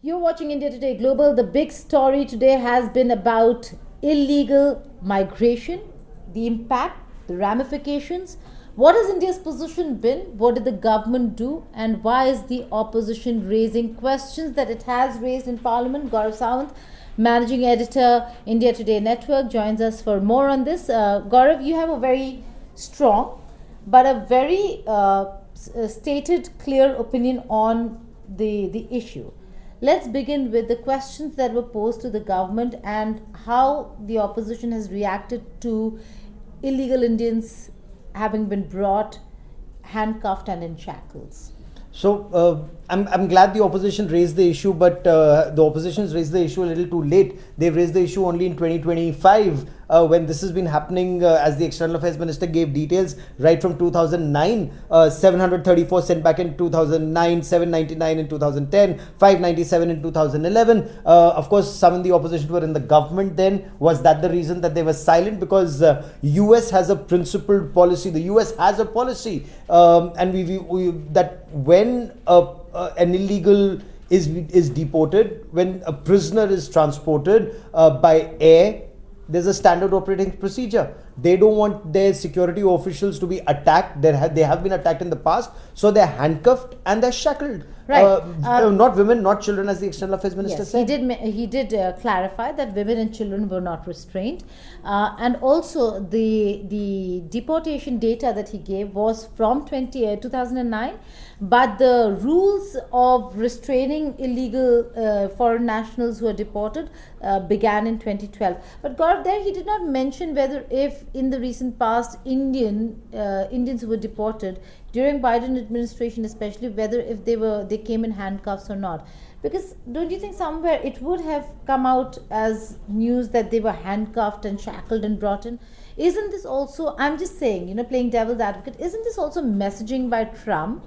You're watching India Today Global. The big story today has been about illegal migration, the impact, the ramifications. What has India's position been? What did the government do? And why is the opposition raising questions that it has raised in Parliament? Gaurav Sawant, Managing Editor, India Today Network, joins us for more on this. Gaurav, you have a very strong but a very stated, clear opinion on the issue. Let's begin with the questions that were posed to the government and how the opposition has reacted to illegal Indians having been brought, handcuffed, and in shackles. So I'm glad the opposition raised the issue, but the opposition has raised the issue a little too late. They've raised the issue only in 2025 when this has been happening, as the External Affairs Minister gave details right from 2009, 734 sent back in 2009, 799 in 2010, 597 in 2011. Of course, some in the opposition were in the government then. Was that the reason that they were silent? Because US has a principled policy. The US has a policy, and we that when an illegal is deported, when a prisoner is transported by air, there's a standard operating procedure. They don't want their security officials to be attacked. They have been attacked in the past, so they're handcuffed and they're shackled. Right. Not women, not children, as the External Affairs Minister said. He did clarify that women and children were not restrained, and also the deportation data that he gave was from 2009, but the rules of restraining illegal foreign nationals who are deported began in 2012. But Gaurav, there he did not mention whether if in the recent past Indians who were deported during Biden administration, especially, whether if they came in handcuffs or not. Because don't you think somewhere it would have come out as news that they were handcuffed and shackled and brought in? Isn't this also, I'm just saying, playing devil's advocate, isn't this also messaging by Trump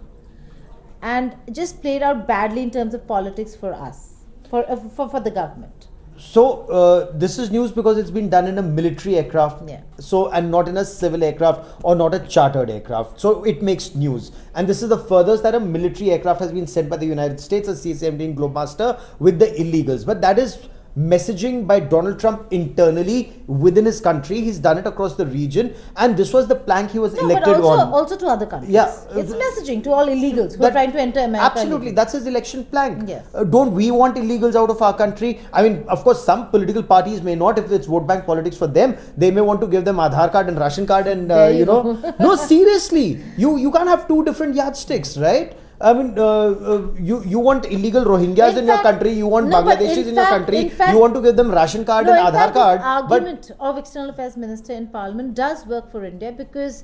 and just played out badly in terms of politics for us, for the government? So this is news because it's been done in a military aircraft, so, and not in a civil aircraft or not a chartered aircraft. So it makes news, and this is the furthest that a military aircraft has been sent by the United States, a C-17 Globemaster, with the illegals. But that is messaging by Donald Trump internally within his country. He's done it across the region, and this was the plank he was elected but on. Also to other countries. Yeah, it's messaging to all illegals who are trying to enter America. Absolutely, illegally. that's his election plank. Yes. Don't we want illegals out of our country? I mean, of course, some political parties may not. If it's vote bank politics for them, they may want to give them Aadhaar card and ration card, and No, seriously, you can't have two different yardsticks, right? I mean, you want illegal Rohingyas in your country, you want Bangladeshis in your country, you want to give them ration card and Aadhaar card. The argument of External Affairs Minister in Parliament does work for India, because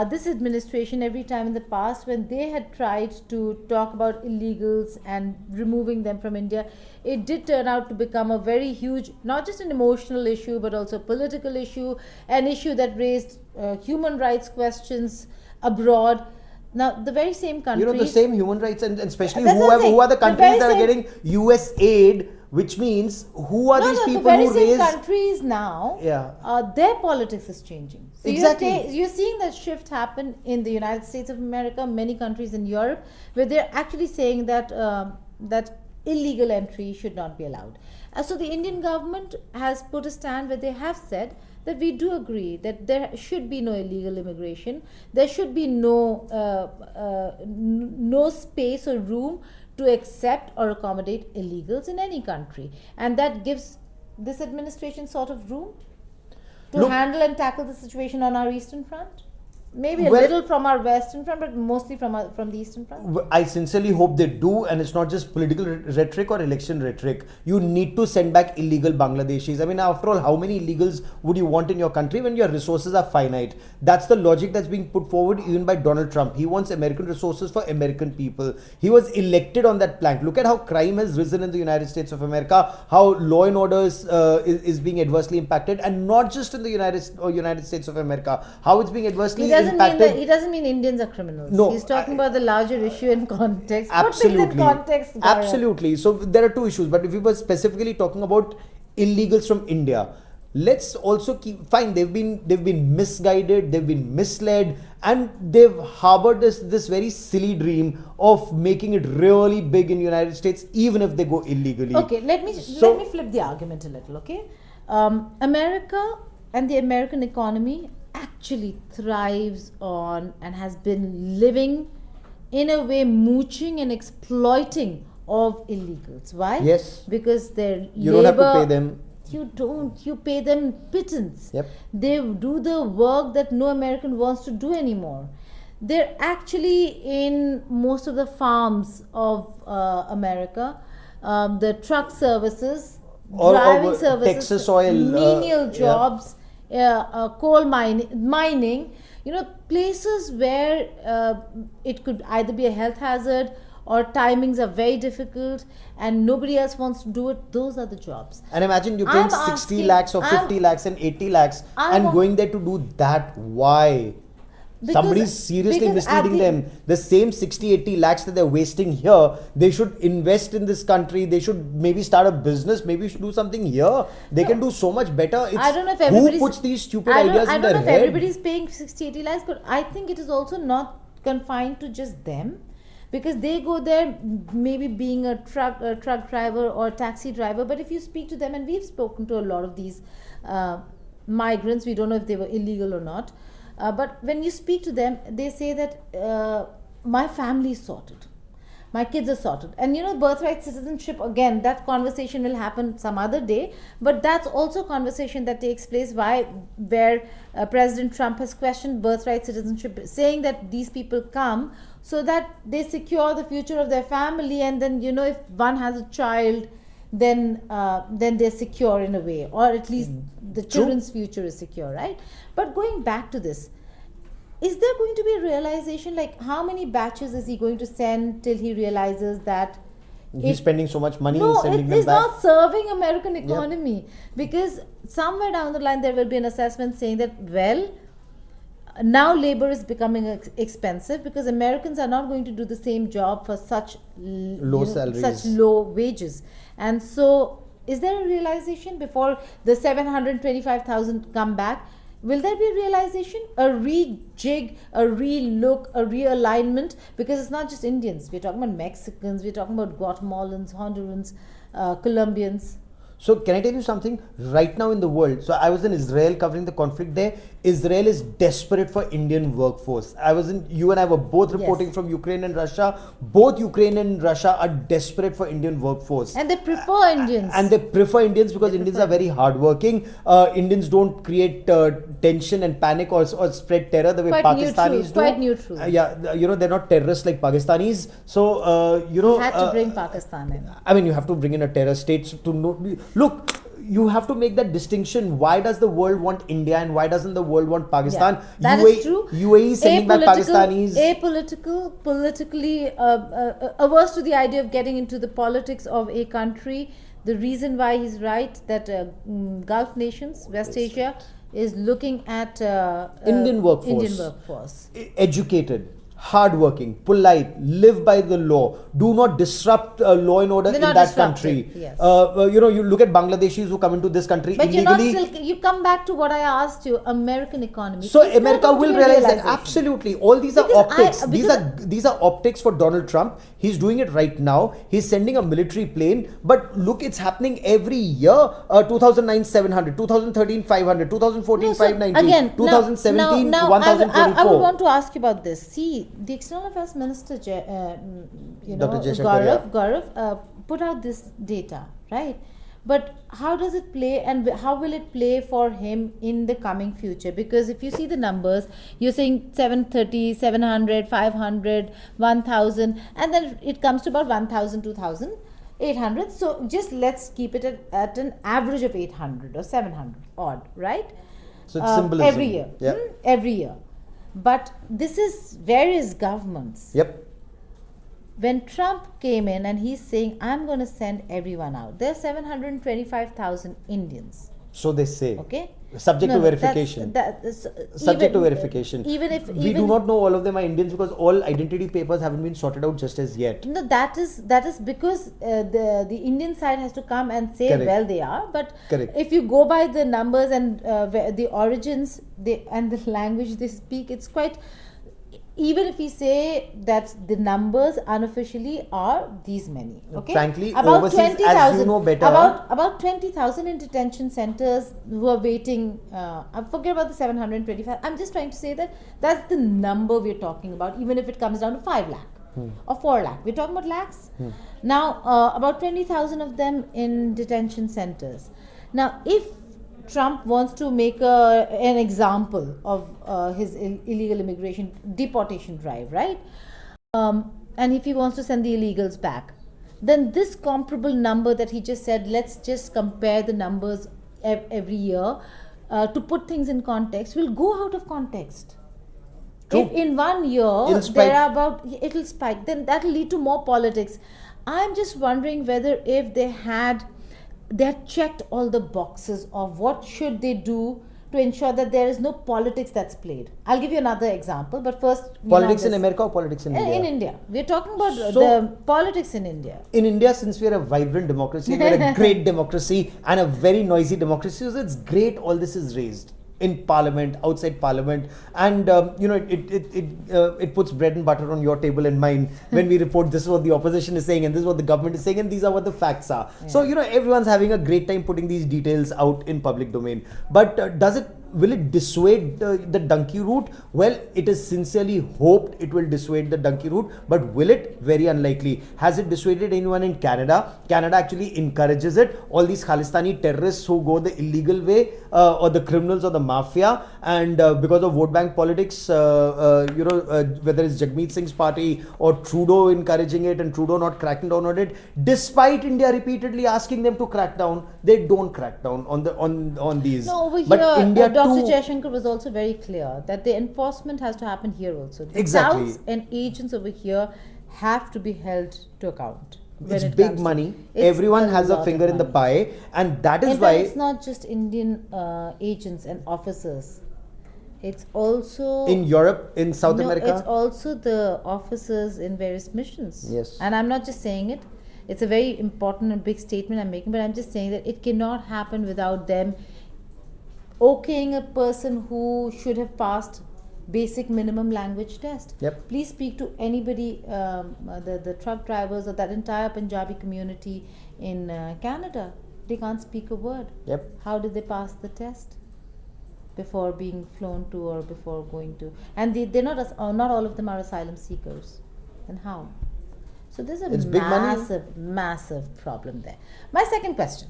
this administration, every time in the past when they had tried to talk about illegals and removing them from India, it did turn out to become a very huge, not just an emotional issue, but also a political issue, an issue that raised human rights questions abroad. Now, the very same countries... the same human rights, and especially who are the countries that are getting US aid, which means who are these people who raise... The very same countries now, their politics is changing. So exactly. You're seeing that shift happen in the United States of America, many countries in Europe, where they're actually saying that that illegal entry should not be allowed. So the Indian government has put a stand where they have said that we do agree that there should be no illegal immigration. There should be no space or room to accept or accommodate illegals in any country. And that gives this administration sort of room to handle and tackle the situation on our eastern front. Maybe a little from our western front, but mostly from the eastern front. I sincerely hope they do, and it's not just political rhetoric or election rhetoric. You need to send back illegal Bangladeshis. I mean, after all, how many illegals would you want in your country when your resources are finite? That's the logic that's being put forward even by Donald Trump. He wants American resources for American people. He was elected on that plank. Look at how crime has risen in the United States of America, how law and order is being adversely impacted, and not just in the United States of America, how it's being adversely impacted. He doesn't mean Indians are criminals. No, he's talking about the larger issue in context. Absolutely. Put things in context. Absolutely. So there are two issues, but if we were specifically talking about illegals from India, let's also keep fine. They've been misguided, they've been misled, and they've harbored this very silly dream of making it really big in the United States, even if they go illegally. Okay, let me flip the argument a little. Okay, America and the American economy actually thrives on and has been living in a way mooching and exploiting of illegals. Why? Yes. Because their You labor, don't have to pay them. You pay them pittance. Yep. They do the work that no American wants to do anymore. They're actually in most of the farms of America, the truck services, driving services, Texas oil, menial jobs, coal mining, places where it could either be a health hazard or timings are very difficult and nobody else wants to do it. Those are the jobs. And imagine you're paying 60 lakhs or 50 lakhs and 80 lakhs and going there to do that. Why? Somebody's seriously misleading them. The same 60-80 lakhs that they're wasting here, they should invest in this country. They should maybe start a business. Maybe you should do something here. They can do so much better. I don't know if everybody's... Who puts these stupid ideas in their head? I don't know if everybody's paying 60-80 lakhs, but I think it is also not confined to just them. Because they go there maybe being a truck driver or taxi driver. But if you speak to them, and we've spoken to a lot of these migrants, we don't know if they were illegal or not. But when you speak to them, they say that my family is sorted. My kids are sorted. And birthright citizenship, again, that conversation will happen some other day. But that's also a conversation that takes place where President Trump has questioned birthright citizenship, saying that these people come so that they secure the future of their family. And then, if one has a child, then they're secure in a way. Or at least the children's future is secure, right? But going back to this, is there going to be a realization, like how many batches is he going to send till he realizes that he's spending so much money sending them back? It's not serving American economy. Because somewhere down the line there will be an assessment saying that, well, now labor is becoming expensive because Americans are not going to do the same job for such low salaries, such low wages. And so is there a realization before the 725,000 come back? Will there be a realization, a rejig, a relook, a realignment? Because it's not just Indians. We're talking about Mexicans, we're talking about Guatemalans, Hondurans, Colombians. So can I tell you something? Right now in the world, so I was in Israel covering the conflict there. Israel is desperate for Indian workforce. You and I were both reporting from Ukraine and Russia. Both Ukraine and Russia are desperate for Indian workforce. And they prefer Indians. And they prefer Indians because Indians are very hardworking. Indians don't create tension and panic or spread terror the way Pakistanis do. Quite neutral. They're not terrorists like Pakistanis. So, had to bring Pakistan in. I mean, you have to bring in a terror state to know. Look, you have to make that distinction. Why does the world want India and why doesn't the world want Pakistan? That is true. UAE sending back Pakistanis. Apolitical, politically averse to the idea of getting into the politics of a country. The reason why he's right that Gulf nations, West Asia, is looking at Indian workforce. Educated, hardworking, polite, live by the law, do not disrupt law and order in that country. Yes. You look at Bangladeshis who come into this country but illegally. You come back to what I asked you, American economy. So America will realize that absolutely. All these are optics. These are optics for Donald Trump. He's doing it right now. He's sending a military plane. But look, it's happening every year. 2009 700, 2013 500, 2014 590, again, 2017 now 1024. I would want to ask you about this. See, the External Affairs Minister, Gaurav, put out this data, right? But how does it play and how will it play for him in the coming future? Because if you see the numbers, you're saying 730, 700, 500, 1000, and then it comes to about 1000, 2000, 800. So just let's keep it at an average of 800 or 700 odd, right? So it's symbolism. Every year. Every year. But this is various governments. Yep. When Trump came in and he's saying, I'm going to send everyone out. There are 725,000 Indians. So they say. Okay. Subject No, to no, verification. that's Subject to even, verification. Even if We do not know all of them are Indians because all identity papers haven't been sorted out just as yet. No, that is because the Indian side has to come and say, Correct. well, they are. But Correct. if you go by the numbers and the origins, and the language they speak, it's quite. Even if we say that the numbers unofficially are these many, okay? Frankly, about overseas, 20,000, as you know better, about 20,000 in detention centers who are waiting. I forget about the 725. I'm just trying to say that that's the number we're talking about. Even if it comes down to 5 lakh or 4 lakh, we're talking about lakhs. Now, about 20,000 of them in detention centers. Now, if Trump wants to make an example of his illegal immigration deportation drive, right? And if he wants to send the illegals back, then this comparable number that he just said, let's just compare the numbers every year to put things in context, will go out of context. True. If in 1 year there are about, it'll spike, then that'll lead to more politics. I'm just wondering whether if they had checked all the boxes of what should they do to ensure that there is no politics that's played. I'll give you another example, but first, politics in America or politics in India? In India. We're talking about the politics in India. In India, since we are a vibrant democracy, we are a great democracy and a very noisy democracy, so it's great all this is raised in parliament, outside parliament, and it puts bread and butter on your table and mine when we report this is what the opposition is saying and this is what the government is saying and these are what the facts are. Yeah. So everyone's having a great time putting these details out in public domain. But will it dissuade the donkey route? Well, it is sincerely hoped it will dissuade the donkey route, but will it? Very unlikely. Has it dissuaded anyone in Canada? Canada actually encourages it. All these Khalistani terrorists who go the illegal way, or the criminals or the mafia, and because of vote bank politics, whether it's Jagmeet Singh's party or Trudeau encouraging it and Trudeau not cracking down on it, despite India repeatedly asking them to crack down, they don't crack down on these. No, over but here, India Dr. Jaishankar was also very clear that the enforcement has to happen here also. The exactly. touts and agents over here have to be held to account. It's big money. Everyone has a finger in the pie, and that is why it's not just Indian agents and officers. It's also in Europe, in South America. It's also the officers in various missions. Yes. And I'm not just saying it. It's a very important and big statement I'm making, but I'm just saying that it cannot happen without them okaying a person who should have passed basic minimum language test. Yep. Please speak to anybody, the truck drivers or that entire Punjabi community in Canada. They can't speak a word. Yep. How did they pass the test before being flown to or before going to? And they're not all of them are asylum seekers. Then how? So there's a massive problem there. My second question.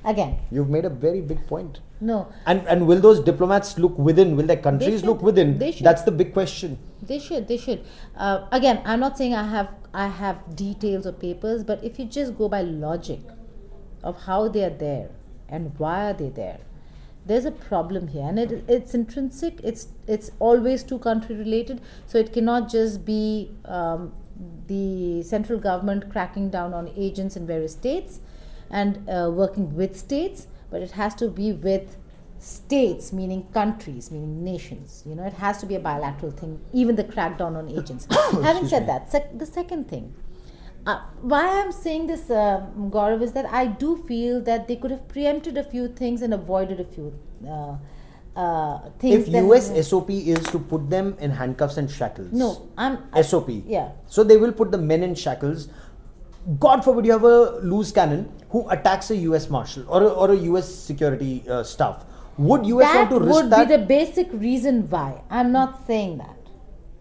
Again, you've made a very big point. No. And will those diplomats look within? Will their countries look within? They should. That's the big question. They should. Again, I'm not saying I have details or papers, but if you just go by logic of how they are there and why are they there, there's a problem here, and it's intrinsic. It's always two country related, so it cannot just be the central government cracking down on agents in various states and working with states, but it has to be with states, meaning countries, meaning nations. It has to be a bilateral thing, even the crackdown on agents. Having said that, the second thing, why I'm saying this, Gaurav, is that I do feel that they could have preempted a few things and avoided a few things. If US SOP is to put them in handcuffs and shackles. No, SOP. Yeah. So they will put the men in shackles. God forbid you have a loose cannon who attacks a US marshal or a US security staff. Would US want to risk that? That would be the basic reason why. I'm not saying that.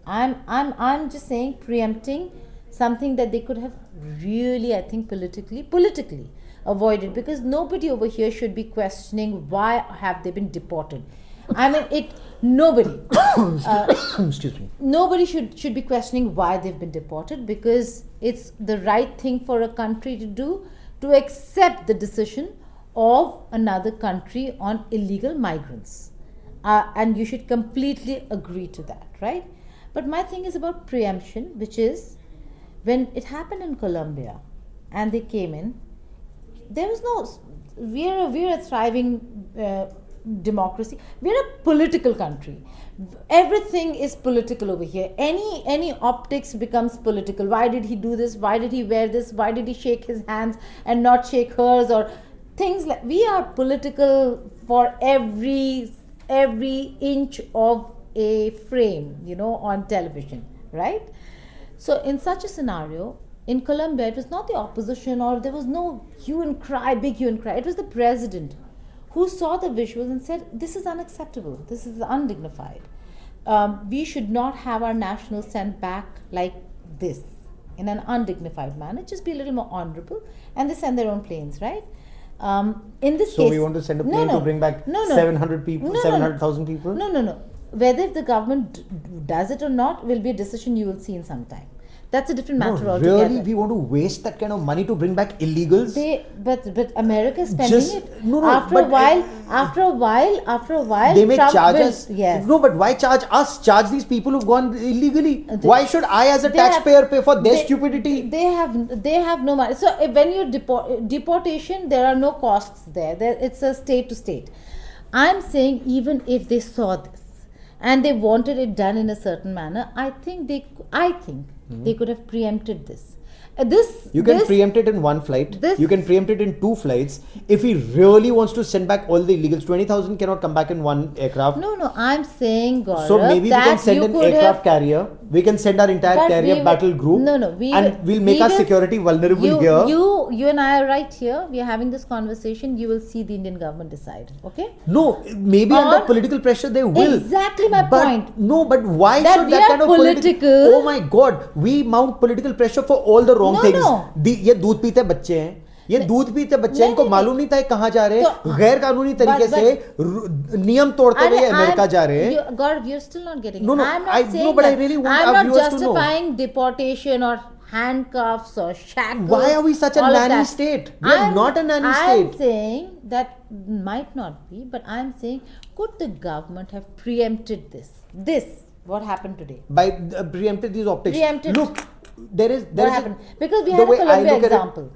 I'm just saying preempting something that they could have really, I think, politically avoided, because nobody over here should be questioning why have they been deported. I mean, nobody. Excuse me. Nobody should be questioning why they've been deported, because it's the right thing for a country to do, to accept the decision of another country on illegal migrants. And you should completely agree to that, right? But my thing is about preemption, which is when it happened in Colombia and they came in, there was no, we're a thriving democracy. We're a political country. Everything is political over here. Any optics becomes political. Why did he do this? Why did he wear this? Why did he shake his hands and not shake hers? Or things like, we are political for every inch of a frame, on television, right? So in such a scenario, in Colombia, it was not the opposition, or there was no hue and cry, big hue and cry. It was the president who saw the visuals and said, this is unacceptable, this is undignified. We should not have our nationals sent back like this, in an undignified manner. Just be a little more honorable. And they send their own planes, right? In this case... So we want to send a plane to bring back 700 people, 700,000 people? No. Whether the government does it or not will be a decision you will see in some time. That's a different matter altogether. Really? We want to waste that kind of money to bring back illegals? But America is spending it. After a while, they may Trump charge will, us. Yes. No, but why charge us? Charge these people who've gone illegally. Why should I, as a taxpayer, pay for their stupidity? They have no money. So when you deportation, there are no costs there. It's a state to state. I'm saying, even if they saw this and they wanted it done in a certain manner, I think they could have preempted this. You can preempt it in one flight. You can preempt it in 2 flights. If he really wants to send back all the illegals, 20,000 cannot come back in one aircraft. No, I'm saying, Gaurav, so maybe we can send an aircraft carrier. We can send our entire carrier battle group. We'll make our security vulnerable here. You and I are right here. We are having this conversation. You will see the Indian government decide. Okay? No, maybe under political pressure they will. Exactly my point. No, but why should that kind of political? Oh my God, we mount political pressure for all the wrong things. ये दूध पीते बच्चे हैं, इनको मालूम नहीं था कहाँ जा रहे हैं, गैर कानूनी तरीके से नियम तोड़ते हुए अमेरिका जा रहे हैं. God, you're still not getting it. No, I'm not saying but I really want our viewers to know. I'm not justifying deportation or handcuffs or shackles. Why are we such a nanny state? We are not a nanny state. I'm saying that might not be, but I'm saying, could the government have preempted this? What happened today? By preempted these optics. Look, there is what happened? Because we had a Colombia example.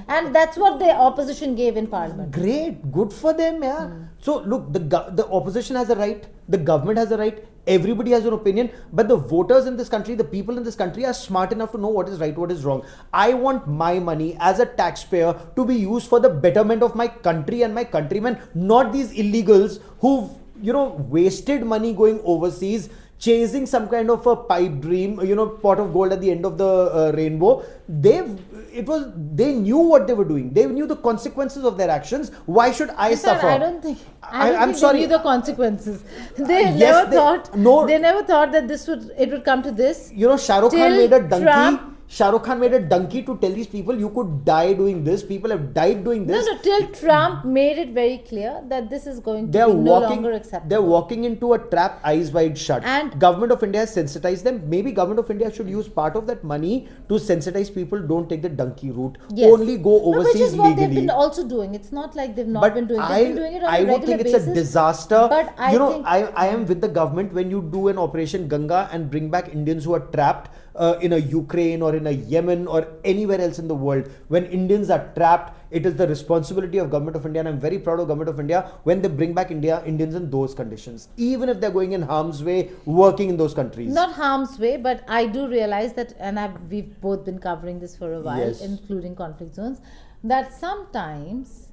And that's what the opposition gave in parliament. Great, good for them, yeah. So look, the opposition has a right, the government has a right, everybody has an opinion, but the voters in this country, the people in this country are smart enough to know what is right, what is wrong. I want my money as a taxpayer to be used for the betterment of my country and my countrymen, not these illegals who've wasted money going overseas, chasing some kind of a pipe dream, pot of gold at the end of the rainbow. They knew what they were doing. They knew the consequences of their actions. Why should I suffer? I don't think they knew the consequences. They never thought that it would come to this. Shah Rukh Khan made a donkey. Shah Rukh Khan made a donkey to tell these people you could die doing this. People have died doing this. No, till Trump made it very clear that this is going to be no longer acceptable. They're walking into a trap, eyes wide shut. And Government of India has sensitized them. Maybe Government of India should use part of that money to sensitize people. Don't take the donkey route. Yes. Only go overseas which is legally. What they've been also doing. It's not like they've not been doing it. They've been doing it on a regular basis. I would think it's a disaster. But I am with the government when you do an Operation Ganga and bring back Indians who are trapped in a Ukraine or in a Yemen or anywhere else in the world. When Indians are trapped, it is the responsibility of Government of India, and I'm very proud of Government of India when they bring back Indians in those conditions, even if they're going in harm's way, working in those countries. Not harm's way, but I do realize that, and we've both been covering this for a while, including conflict zones, that sometimes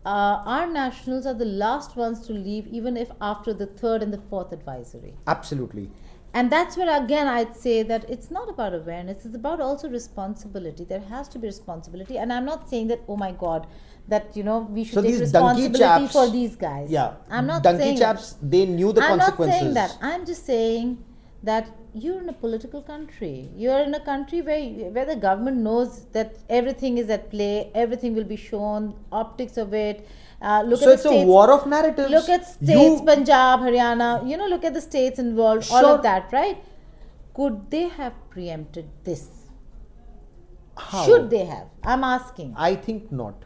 our nationals are the last ones to leave, even if after the 3rd and the 4th advisory. Absolutely. And that's where, again, I'd say that it's not about awareness, it's about also responsibility. There has to be responsibility. And I'm not saying that, oh my God, that, we should take responsibility for these guys. Yeah. I'm not saying chaps, they knew the consequences. I'm not saying that. I'm just saying that you're in a political country. You're in a country where the government knows that everything is at play, everything will be shown, optics of it. It's a war of narratives. Look at states, Punjab, Haryana, look at the states involved, all of that, right? Could they have preempted this? How? Should they have? I'm asking. I think not.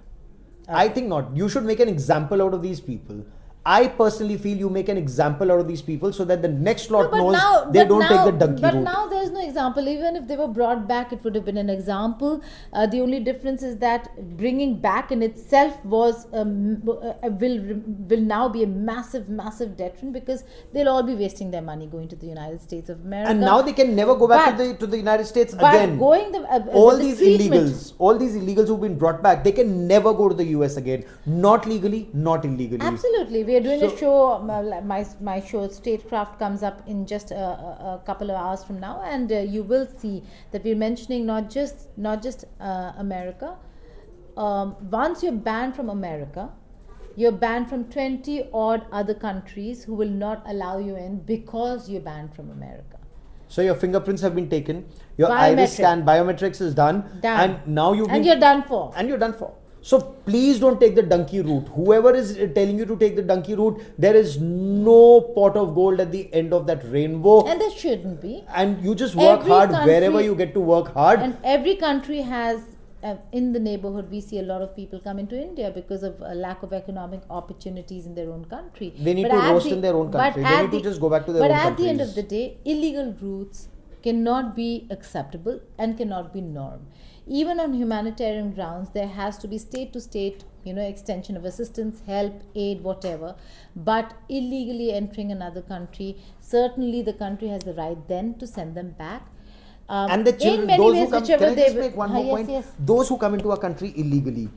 I think not. You should make an example out of these people. I personally feel you make an example out of these people so that the next lot No, knows they don't take the donkey but route. now there's no example. Even if they were brought back, it would have been an example. The only difference is that bringing back in itself was will now be a massive detriment, because they'll all be wasting their money going to the United States of America. And now they can never go back But- to the United States but again. going all with the these treatment- illegals who've been brought back, they can never go to the US again. Not legally, not illegally. Absolutely, we are doing a So- show. My show Statecraft comes up in just a couple of hours from now, and you will see that we're mentioning not just America. Once you're banned from America, you're banned from 20 odd other countries who will not allow you in because you're banned from America. So your fingerprints have been taken, your Biometric. iris scan, biometrics is done, and now You're done for. And you're done for. So please don't take the donkey route. Whoever is telling you to take the donkey route, there is no pot of gold at the end of that rainbow. And there shouldn't be. And you just work Every hard country- wherever you get to work hard. And every country has, in the neighborhood, we see a lot of people come into India because of a lack of economic opportunities in their own country. They need But to at roast the- in their own but country. They at need to the- just go back to their but own at the end countries. of the day, illegal routes cannot be acceptable and cannot be norm. Even on humanitarian grounds, there has to be state to state, extension of assistance, help, aid, whatever. But illegally entering another country, certainly the country has the right then to send them back. And the children, in many those ways, who come, whichever can I just they make one Ah, more yes, point? yes. Those who come into our country illegally,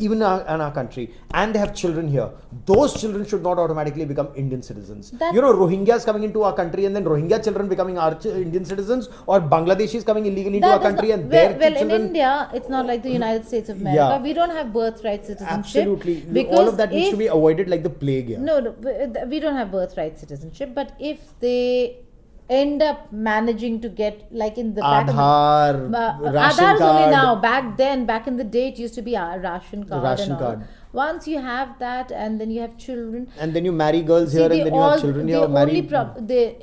even in our country, and they have children here, those children should not automatically become Indian citizens. Rohingyas coming into our country and then Rohingya children becoming our Indian citizens, or Bangladeshis coming illegally into our country and their well, children. in India, it's not like the United States of America. Yeah. We don't have birthright citizenship. Absolutely. Because All of that needs to if- be avoided like the plague here. No, we don't have birthright citizenship. But if they end up managing to get, like in the back Aadhaar, of the, ration Aadhaar is only card. now. Back in the day, it used to be a ration card. Ration and all. card. Once you have that, and then you have children. And then you marry girls See, here and then you have children here.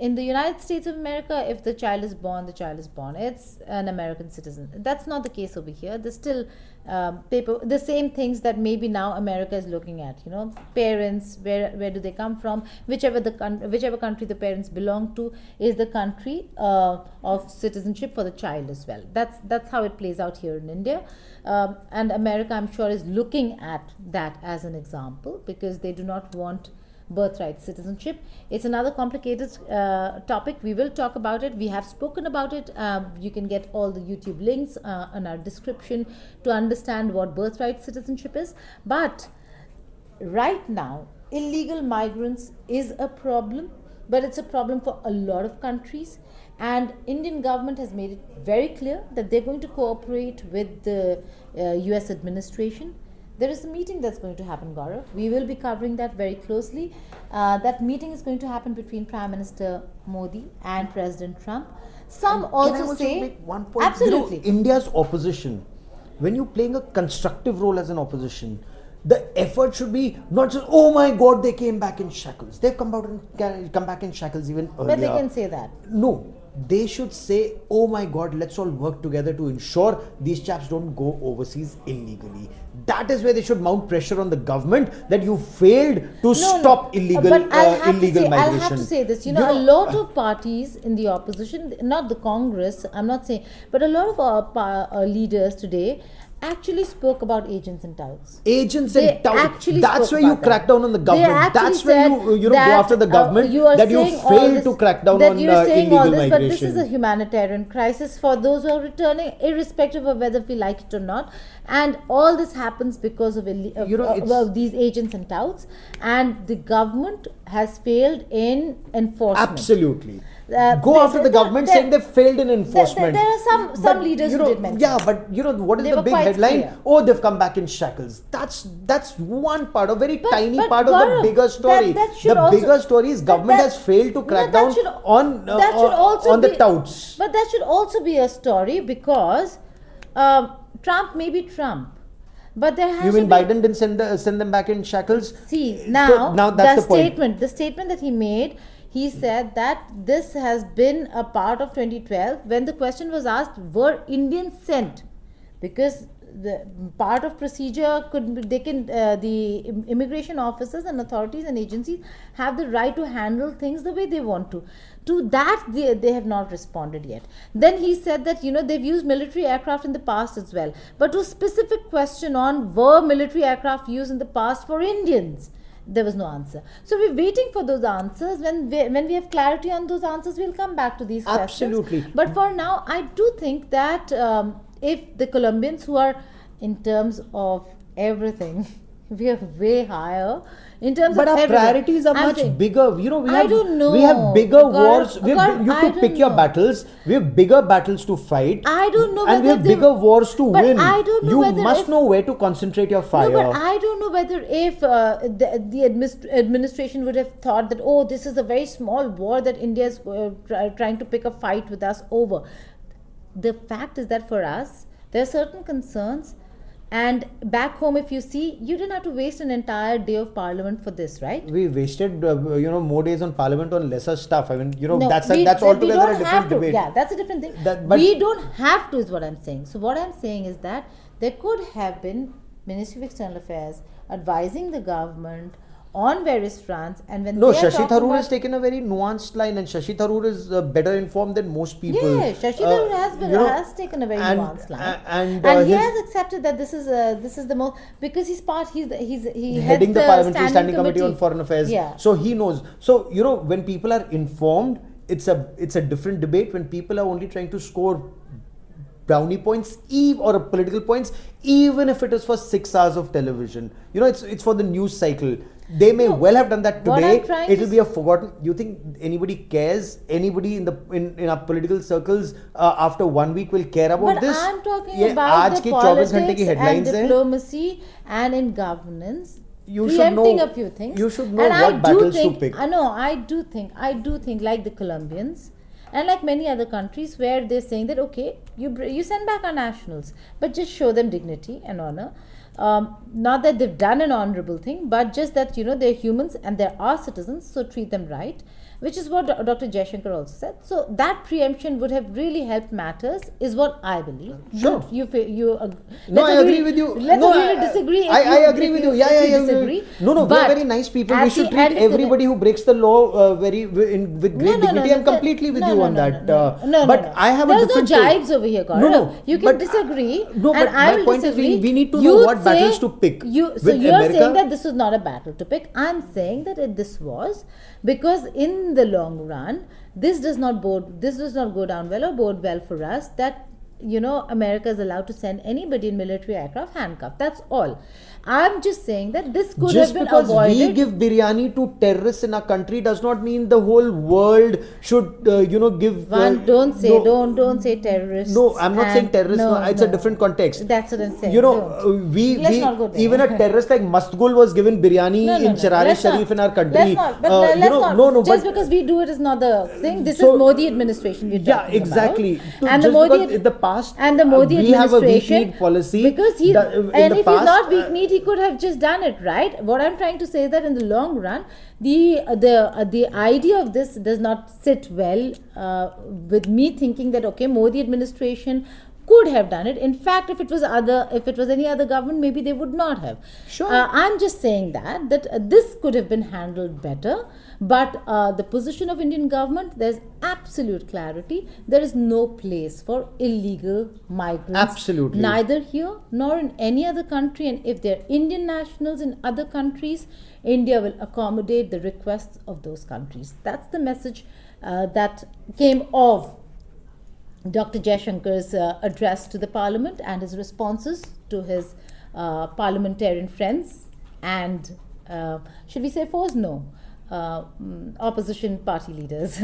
In the United States of America, if the child is born, the child is born. It's an American citizen. That's not the case over here. There's still the same things that maybe now America is looking at. Parents, where do they come from? Whichever country the parents belong to is the country of citizenship for the child as well. That's how it plays out here in India. And America, I'm sure, is looking at that as an example, because they do not want birthright citizenship. It's another complicated topic. We will talk about it. We have spoken about it. You can get all the YouTube links in our description to understand what birthright citizenship is. But right now, illegal migrants is a problem, but it's a problem for a lot of countries. And Indian government has made it very clear that they're going to cooperate with the US administration. There is a meeting that's going to happen, Gaurav. We will be covering that very closely. That meeting is going to happen between Prime Minister Modi and President Trump. Some also Can I say, make one point? absolutely. India's opposition, when you're playing a constructive role as an opposition, the effort should be not just, oh my God, they came back in shackles. They've come back in shackles even earlier. But they can say that. No, they should say, oh my God, let's all work together to ensure these chaps don't go overseas illegally. That is where they should mount pressure on the government that you failed to stop illegal But I'll have migration. I'll have to say this. A lot of parties in the opposition, not the Congress, I'm not saying, but a lot of our leaders today actually spoke about agents and touts. Agents They and touts. actually That's spoke where you about crack that. down on the They government. actually That's where you go said after the government. you are that you saying all failed this- to crack down that on you're saying all illegal this, migration. But this is a humanitarian crisis for those who are returning, irrespective of whether we like it or not. And all this happens because of these agents and touts. And the government has failed in enforcement. Absolutely. Go after the government saying they failed in enforcement. There are some leaders who did mention. Yeah, but what is They the were big quite headline? clear. Oh, they've come back in shackles. That's one part, a very tiny but part of Gaurav, the bigger story. that should The also- bigger story is government has failed to crack down on the touts. But that should also be a story, because Trump may be Trump, but there has You to mean be, Biden didn't send them back in shackles? See, So now that's the point. the statement that he made, he said that this has been a part of 2012 when the question was asked, were Indians sent? Because the part of procedure could be, they can the immigration officers and authorities and agencies have the right to handle things the way they want to. To that, they have not responded yet. Then he said that, they've used military aircraft in the past as well. But to a specific question on were military aircraft used in the past for Indians, there was no answer. So we're waiting for those answers. When we have clarity on those answers, we'll come back to these Absolutely. questions. But for now, I do think that if the Colombians, who are, in terms of everything, we are way higher in terms but of our everything. priorities are much bigger. We I don't know. have bigger God, wars. God, You I could pick don't your know. battles. We have bigger battles to fight. I don't know and we whether have they- bigger wars to but win. I don't know you whether must if- know where to concentrate your fire. No, but I don't know whether if the administration would have thought that, oh, this is a very small war that India is trying to pick a fight with us over. The fact is that for us, there are certain concerns. And back home, if you see, you didn't have to waste an entire day of parliament for this, right? We wasted, more days on parliament on lesser stuff. I mean, No, that's we altogether don't a different have to. debate. Yeah, that's a different thing. But we don't have to, is what I'm saying. So what I'm saying is that there could have been Ministry of External Affairs advising the government on various fronts, and when no, they are Shashi talking Tharoor about, has taken a very nuanced line, and Shashi Tharoor is better informed than most people. yeah, Shashi Tharoor has taken a very nuanced line, and he his- has accepted that this is the most, because he's he heading heads the Parliamentary Standing Committee Committee on Foreign Affairs. Yeah. So he knows. So when people are informed, it's a different debate. When people are only trying to score brownie points, or a political points, even if it is for 6 hours of television, it's for the news cycle. They may well have done that what today. I'm trying It will to be a forgotten. You think anybody cares? Anybody in our political circles after 1 week will care about but this? I'm talking ये about आज the के 24 घंटे की politics and headlines हैं. diplomacy and in governance. You should Preempting know- a few things. you should know And what I battles do think, to pick. I do think like the Colombians and like many other countries where they're saying that, okay, you send back our nationals, but just show them dignity and honor. Not that they've done an honorable thing, but just that they're humans and they are citizens, so treat them right, which is what Dr. Jaishankar also said. So that preemption would have really helped matters, is what I believe. Sure. No, I agree with you. Let's No, agree to disagree. I agree with you. Yeah. Disagree. No, we are But very nice people. at We the should treat end of the everybody who breaks the law with great dignity. I'm completely with you on that. But I have a different There's no take. jibes over here, Gaurav. No, You but, can disagree. no, and but I my will point is disagree. we need to know You'd what battles to pick. So With you're America- saying that this is not a battle to pick. I'm saying that this was, because in the long run, this does not go down well or bode well for us, that America is allowed to send anybody in military aircraft handcuffed. That's all. I'm just saying that this could Just have been because avoided. we give biryani to terrorists in our country does not mean the whole world should, give. Don't say terrorists. No, I'm not saying and- terrorists. No, it's a different context. That's what I'm saying. We not go there. even a terrorist like Mastgul was given biryani in Charare Let's Sharif not. in our country. Let's not. But let's not. No, Just but because we do it is not the thing. This So- is Modi administration we're yeah, talking exactly. about. And the Just Modi because in the past, and the Modi we have a weak administration, need policy because in and the if past, he's not weak need, he could have just done it, right? What I'm trying to say is that in the long run, the idea of this does not sit well with me thinking that, okay, Modi administration could have done it. In fact, if it was any other government, maybe they would not have. Sure. I'm just saying that this could have been handled better. But the position of Indian government, there's absolute clarity. There is no place for illegal migrants. Absolutely. Neither here nor in any other country. And if they're Indian nationals in other countries, India will accommodate the requests of those countries. That's the message that came of Dr. Jaishankar's address to the Parliament and his responses to his parliamentarian friends and, should we say foes? No. Opposition party leaders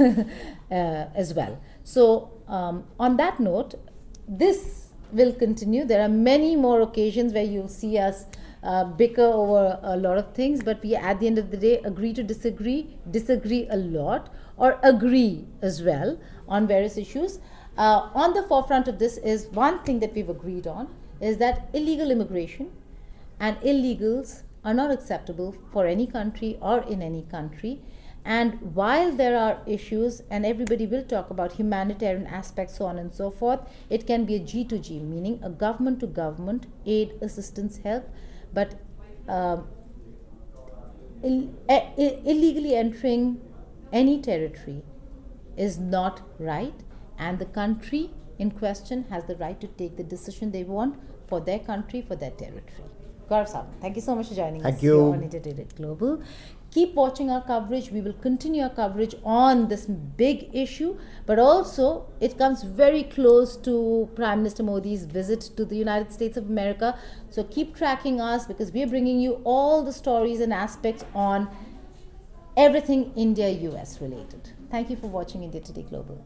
as well. So, on that note, this will continue. There are many more occasions where you'll see us bicker over a lot of things, but we at the end of the day agree to disagree a lot, or agree as well on various issues. On the forefront of this is one thing that we've agreed on, is that illegal immigration and illegals are not acceptable for any country or in any country, And while there are issues, and everybody will talk about humanitarian aspects, so on and so forth, it can be a G to G, meaning a government to government aid, assistance, help, but illegally entering any territory is not right, and the country in question has the right to take the decision they want for their country, for their territory. Gaurav Saab, thank you so much for joining us you. here on Integrated Global. Keep watching our coverage. We will continue our coverage on this big issue, but also it comes very close to Prime Minister Modi's visit to the United States of America. So keep tracking us, because we are bringing you all the stories and aspects on everything India-US related. Thank you for watching India Today Global.